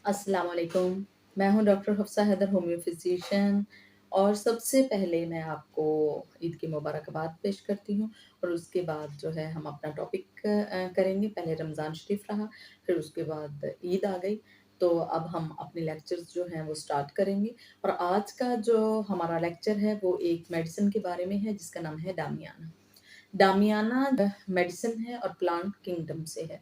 अस्सलाम वालेकुम। मैं हूँ doctor Hafsa Haider, homeo physician. और सबसे पहले मैं आपको ईद की मुबारकबाद पेश करती हूँ। और उसके बाद जो है हम अपना टॉपिक करेंगे। पहले रमज़ान शरीफ रहा, फिर उसके बाद ईद आ गई। तो अब हम अपने लेक्चर्स जो हैं वो स्टार्ट करेंगे। और आज का जो हमारा लेक्चर है वो एक मेडिसिन के बारे में है जिसका नाम है डामियाना। डामियाना मेडिसिन है और प्लांट किंगडम से है।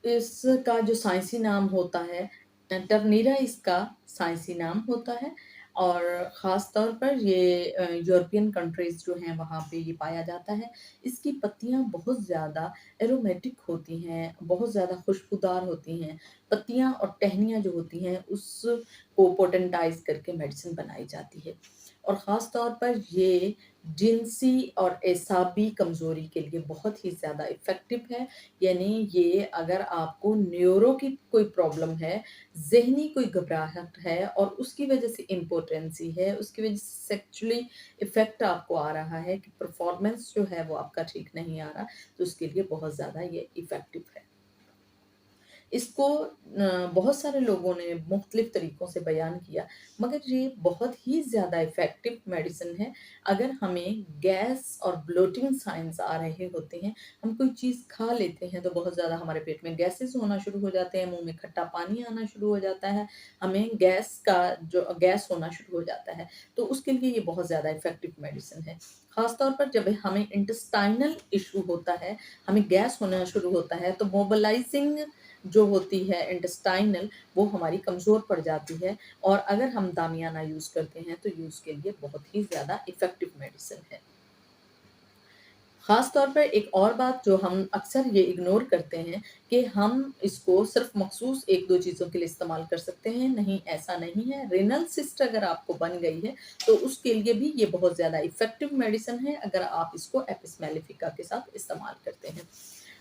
इसका जो साइंसी नाम होता है टर्नीरा, इसका साइंसी नाम होता है। और ख़ास तौर पर ये यूरोपियन कंट्रीज़ जो हैं वहाँ पे ये पाया जाता है। इसकी पत्तियाँ बहुत ज़्यादा एरोमेटिक होती हैं, बहुत ज़्यादा खुशबूदार होती हैं। पत्तियाँ और टहनियाँ जो होती हैं उसको पोटेंटाइज़ करके मेडिसिन बनाई जाती है। और ख़ास तौर पर ये जिनसी और एसाबी कमज़ोरी के लिए बहुत ही ज़्यादा इफ़ेक्टिव है। यानी ये अगर आपको न्यूरो की कोई प्रॉब्लम है, ज़हनी कोई घबराहट है और उसकी वजह से इम्पोटेंसी है, उसकी वजह से सेक्सुअली इफ़ेक्ट आपको आ रहा है कि परफॉर्मेंस जो है वो आपका ठीक नहीं आ रहा, तो उसके लिए बहुत ज़्यादा ये इफ़ेक्टिव है। इसको बहुत सारे लोगों ने मुख्तलिफ तरीक़ों से बयान किया, मगर ये बहुत ही ज़्यादा इफ़ेक्टिव मेडिसिन है। अगर हमें गैस और ब्लोटिंग साइन्स आ रहे होते हैं, हम कोई चीज़ खा लेते हैं तो बहुत ज़्यादा हमारे पेट में गैसेस होना शुरू हो जाते हैं, मुँह में खट्टा पानी आना शुरू हो जाता है, हमें गैस होना शुरू हो जाता है, तो उसके लिए ये बहुत ज़्यादा इफ़ेक्टिव मेडिसिन है। ख़ास तौर पर जब हमें इंटेस्टाइनल इश्यू होता है, हमें गैस होना शुरू होता है, तो मोबिलाइज़िंग जो होती है इंटेस्टाइनल, वो हमारी कमज़ोर पड़ जाती है। और अगर हम दामियाना यूज़ करते हैं तो ये उसके लिए बहुत ही ज़्यादा इफ़ेक्टिव मेडिसिन है। ख़ास तौर पर एक और बात जो हम अक्सर ये इग्नोर करते हैं कि हम इसको सिर्फ़ मख़सूस 1-2 चीज़ों के लिए इस्तेमाल कर सकते हैं, नहीं, ऐसा नहीं है। रेनल सिस्ट अगर आपको बन गई है, तो उसके लिए भी ये बहुत ज़्यादा इफ़ेक्टिव मेडिसिन है, अगर आप इसको एपिस मेलिफिका के साथ इस्तेमाल करते हैं।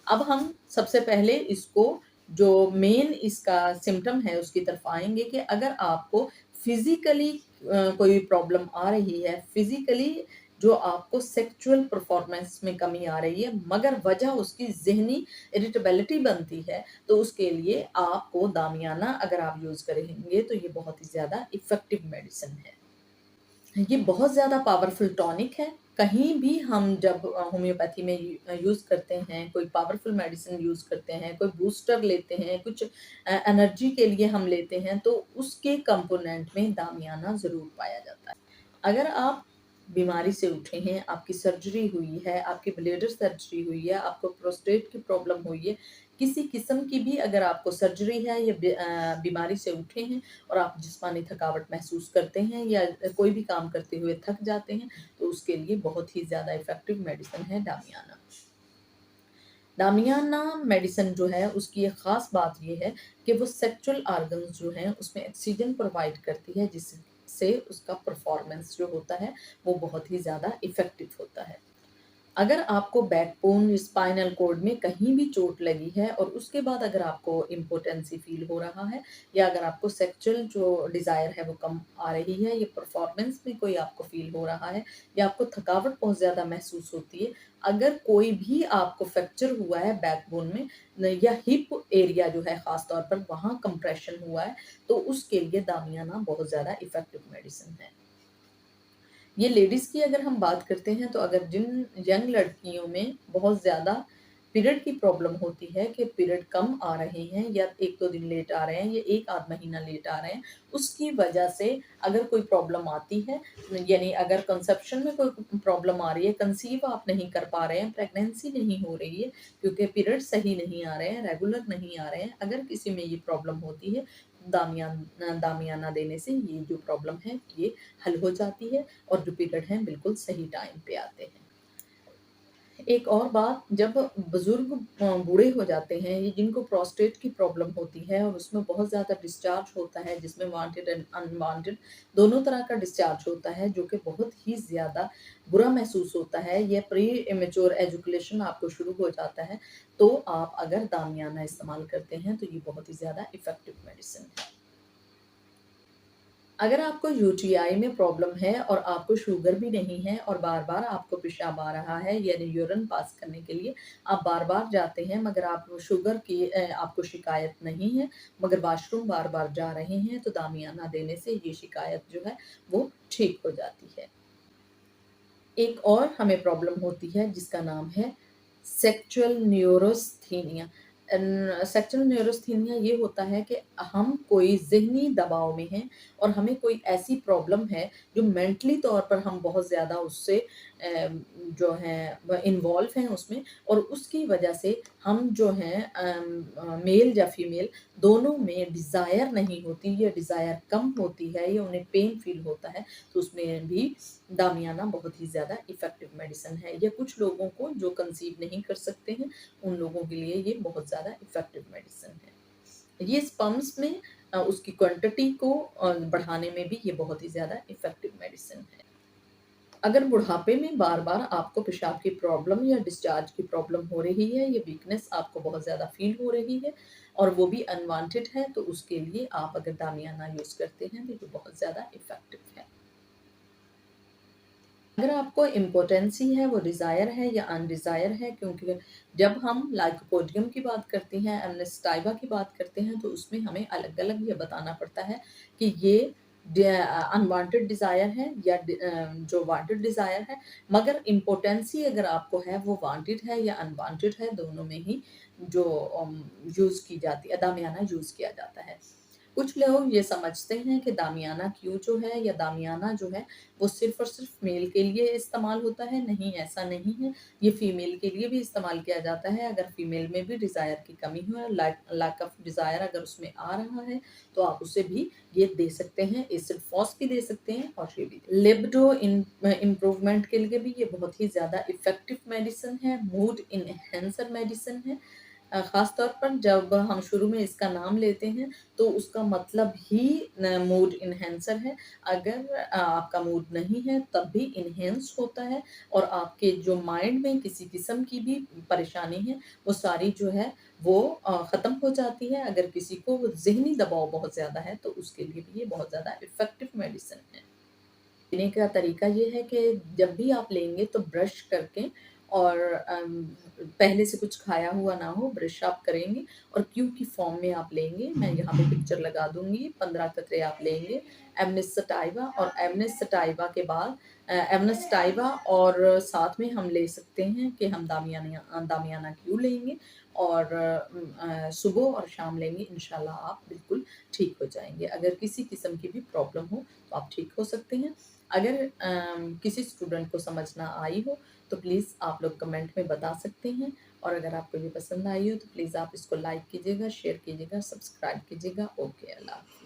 अब हम सबसे पहले इसको जो मेन इसका सिम्पटम है उसकी तरफ आएँगे कि अगर आपको फ़िज़िकली कोई प्रॉब्लम आ रही है, फ़िज़िकली जो आपको सेक्सुअल परफ़ॉर्मेंस में कमी आ रही है, मगर वजह उसकी ज़हनी इरिटेबिलिटी बनती है, तो उसके लिए आपको दामियाना अगर आप यूज़ करेंगे तो ये बहुत ही ज़्यादा इफ़ेक्टिव मेडिसिन है। ये बहुत ज़्यादा पावरफुल टॉनिक है। कहीं भी हम जब होम्योपैथी में यूज़ करते हैं, कोई पावरफुल मेडिसिन यूज़ करते हैं, कोई बूस्टर लेते हैं, कुछ एनर्जी के लिए हम लेते हैं, तो उसके कंपोनेंट में दामियाना ज़रूर पाया जाता है। अगर आप बीमारी से उठे हैं, आपकी सर्जरी हुई है, आपकी ब्लैडर सर्जरी हुई है, आपको प्रोस्टेट की प्रॉब्लम हुई है, किसी किस्म की भी अगर आपको सर्जरी है या बीमारी से उठे हैं और आप जिस्मानी थकावट महसूस करते हैं या कोई भी काम करते हुए थक जाते हैं, तो उसके लिए बहुत ही ज़्यादा इफ़ेक्टिव मेडिसिन है डामियाना। डामियाना मेडिसिन जो है उसकी एक ख़ास बात ये है कि वो सेक्सुअल ऑर्गन्स जो हैं उसमें ऑक्सीजन प्रोवाइड करती है, जिससे उसका परफॉर्मेंस जो होता है वो बहुत ही ज़्यादा इफ़ेक्टिव होता है। अगर आपको बैकबोन, स्पाइनल कॉर्ड में कहीं भी चोट लगी है और उसके बाद अगर आपको इम्पोटेंसी फ़ील हो रहा है या अगर आपको सेक्सुअल जो डिज़ायर है वो कम आ रही है या परफॉर्मेंस में कोई आपको फ़ील हो रहा है या आपको थकावट बहुत ज़्यादा महसूस होती है, अगर कोई भी आपको फ्रैक्चर हुआ है बैकबोन में या हिप एरिया जो है ख़ास तौर पर वहाँ कंप्रेशन हुआ है, तो उसके लिए दामियाना बहुत ज़्यादा इफ़ेक्टिव मेडिसिन है। ये लेडीज़ की अगर हम बात करते हैं तो अगर जिन यंग लड़कियों में बहुत ज़्यादा पीरियड की प्रॉब्लम होती है कि पीरियड कम आ रहे हैं या 1-2 दिन लेट आ रहे हैं या 1 आध महीना लेट आ रहे हैं, उसकी वजह से अगर कोई प्रॉब्लम आती है, यानी अगर कंसेप्शन में कोई प्रॉब्लम आ रही है, कंसीव आप नहीं कर पा रहे हैं, प्रेगनेंसी नहीं हो रही है क्योंकि पीरियड सही नहीं आ रहे हैं, रेगुलर नहीं आ रहे हैं, अगर किसी में ये प्रॉब्लम होती है, दामियाना देने से ये जो प्रॉब्लम है ये हल हो जाती है और जो पीरियड हैं बिल्कुल सही टाइम पे आते हैं। एक और बात, जब बुज़ुर्ग बूढ़े हो जाते हैं, ये जिनको प्रोस्टेट की प्रॉब्लम होती है और उसमें बहुत ज़्यादा डिस्चार्ज होता है, जिसमें वांटेड एंड अनवांटेड दोनों तरह का डिस्चार्ज होता है, जो कि बहुत ही ज़्यादा बुरा महसूस होता है। ये प्री इमैच्योर एजुकेशन आपको शुरू हो जाता है, तो आप अगर दामियाना इस्तेमाल करते हैं, तो ये बहुत ही ज़्यादा इफ़ेक्टिव मेडिसिन है। अगर आपको यूटीआई में प्रॉब्लम है और आपको शुगर भी नहीं है और बार-बार आपको पेशाब आ रहा है यानी यूरिन पास करने के लिए आप बार-बार जाते हैं मगर आप शुगर की आपको शिकायत नहीं है, मगर वॉशरूम बार-बार जा रहे हैं, तो दामियाना देने से ये शिकायत जो है वो ठीक हो जाती है। एक और हमें प्रॉब्लम होती है जिसका नाम है सेक्सुअल न्यूरोस्थीनिया। सेक्सुअल न्यूरोस्थीनिया ये होता है कि हम कोई ज़हनी दबाव में हैं और हमें कोई ऐसी प्रॉब्लम है जो मेंटली तौर पर हम बहुत ज़्यादा उससे जो है इन्वॉल्व हैं उसमें और उसकी वजह से हम जो हैं मेल या फीमेल दोनों में डिज़ायर नहीं होती या डिज़ायर कम होती है या उन्हें पेन फील होता है, तो उसमें भी दामियाना बहुत ही ज़्यादा इफ़ेक्टिव मेडिसिन है। या कुछ लोगों को जो कंसीव नहीं कर सकते हैं, उन लोगों के लिए ये बहुत ज़्यादा इफ़ेक्टिव मेडिसिन है। ये स्पर्म्स में उसकी क्वांटिटी को बढ़ाने में भी ये बहुत ही ज़्यादा इफ़ेक्टिव मेडिसिन है। अगर बुढ़ापे में बार-बार आपको पेशाब की प्रॉब्लम या डिस्चार्ज की प्रॉब्लम हो रही है, ये वीकनेस आपको बहुत ज़्यादा फ़ील हो रही है और वो भी अनवांटेड है, तो उसके लिए आप अगर दामियाना यूज़ करते हैं, तो ये बहुत ज़्यादा इफ़ेक्टिव है। अगर आपको इम्पोटेंसी है, वो डिज़ायर है या अनडिज़ायर है क्योंकि जब हम लाइकोपोडियम की बात करते हैं, एमनेस्टाइवा की बात करते हैं, तो उसमें हमें अलग-अलग ये बताना पड़ता है कि ये अनवांटेड डिज़ायर है या जो वांटेड डिज़ायर है। मगर इम्पोटेंसी अगर आपको है, वो वांटेड है या अनवांटेड है, दोनों में ही जो यूज़ की जाती है, दामियाना यूज़ किया जाता है। कुछ लोग ये समझते हैं कि दामियाना क्यों जो है या दामियाना जो है वो सिर्फ़ और सिर्फ़ मेल के लिए इस्तेमाल होता है, नहीं ऐसा नहीं है। ये फीमेल के लिए भी इस्तेमाल किया जाता है, अगर फीमेल में भी डिज़ायर की कमी हो, लैक ऑफ डिज़ायर अगर उसमें आ रहा है, तो आप उसे भी ये दे सकते हैं, एसिड फॉस भी दे सकते हैं और ये भी लिबिडो इम्प्रूवमेंट के लिए भी ये बहुत ही ज़्यादा इफ़ेक्टिव मेडिसिन है, मूड एनहांसर मेडिसिन है। ख़ास तौर पर जब हम शुरू में इसका नाम लेते हैं, तो उसका मतलब ही मूड एनहांसर है। अगर आपका मूड नहीं है, तब भी एनहांस होता है और आपके जो माइंड में किसी किस्म की भी परेशानी है, वो सारी जो है वो ख़त्म हो जाती है। अगर किसी को ज़हनी दबाव बहुत ज़्यादा है, तो उसके लिए भी ये बहुत ज़्यादा इफ़ेक्टिव मेडिसिन है। लेने का तरीका ये है कि जब भी आप लेंगे तो ब्रश करके और पहले से कुछ खाया हुआ ना हो, ब्रश आप करेंगे और क्यू की फॉर्म में आप लेंगे। मैं यहाँ पे पिक्चर लगा दूँगी, 15 कतरे आप लेंगे एमनेस सटाइवा और एमनेस सटाइवा के बाद एमनेस सटाइवा और साथ में हम ले सकते हैं कि हम दामियाना क्यू लेंगे और सुबह और शाम लेंगे, इंशाल्लाह आप बिल्कुल ठीक हो जाएँगे। अगर किसी किस्म की भी प्रॉब्लम हो, तो आप ठीक हो सकते हैं। अगर किसी स्टूडेंट को समझ ना आई हो तो प्लीज़ आप लोग कमेंट में बता सकते हैं और अगर आपको ये पसंद आई हो तो प्लीज़ आप इसको लाइक कीजिएगा, शेयर कीजिएगा, सब्सक्राइब कीजिएगा। ओके, अल्लाह हाफ़िज़।